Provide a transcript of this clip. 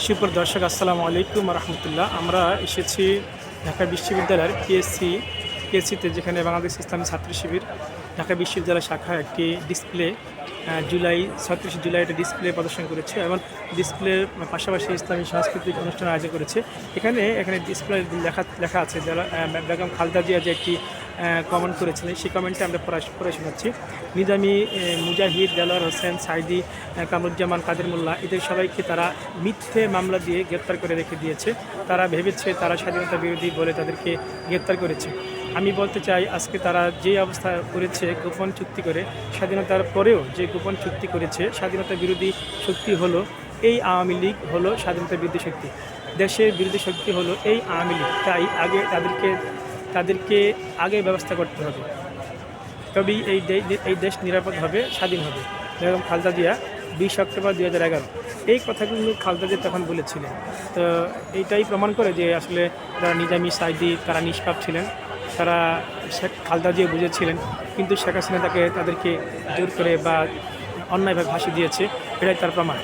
সুপ্র দর্শক আসসালামু আলাইকুম রহমতুল্লাহ। আমরা এসেছি ঢাকা বিশ্ববিদ্যালয়ের পিএসসিতে, যেখানে বাংলাদেশ ইসলামী ছাত্র শিবির ঢাকা বিশ্ববিদ্যালয় শাখা একটি ডিসপ্লে জুলাই 36 জুলাই একটা ডিসপ্লে প্রদর্শন করেছে এবং ডিসপ্লের পাশাপাশি ইসলামী সাংস্কৃতিক অনুষ্ঠান আয়োজন করেছে। এখানে ডিসপ্লে লেখা আছে, যারা বেগম খালেদা জিয়া যে একটি কমেন্ট করেছিলেন, সেই কমেন্টে আমরা পড়ে শোনাচ্ছি। নিজামী, মুজাহিদ, দেলোয়ার হোসেন, সাইদি, কামরুজ্জামান, কাদের মোল্লা, এদের সবাইকে তারা মিথ্যে মামলা দিয়ে গ্রেপ্তার করে রেখে দিয়েছে। তারা ভেবেছে তারা স্বাধীনতা বিরোধী বলে তাদেরকে গ্রেপ্তার করেছে। আমি বলতে চাই, আজকে তারা যে অবস্থা করেছে গোপন চুক্তি করে, স্বাধীনতার পরেও যে গোপন চুক্তি করেছে, স্বাধীনতা বিরোধী শক্তি হলো এই আওয়ামী লীগ, হলো স্বাধীনতা বিরোধী শক্তি, দেশের বিরোধী শক্তি হলো এই আওয়ামী লীগ। তাই আগে তাদেরকে আগে ব্যবস্থা করতে হবে, তবেই এই দেশ নিরাপদ হবে, স্বাধীন হবে। যেরকম খালেদা জিয়া 20 অক্টোবর 2011 এই কথাগুলো খালেদা জিয়া তখন বলেছিলেন। তো এইটাই প্রমাণ করে যে আসলে যারা নিজামী, সাইদি, তারা নিষ্পাপ ছিলেন, তারা খালেদা জিয়া বুঝেছিলেন, কিন্তু শেখ হাসিনা তাদেরকে জোর করে বা অন্যায়ভাবে ফাঁসি দিয়েছে, এটাই তার প্রমাণ।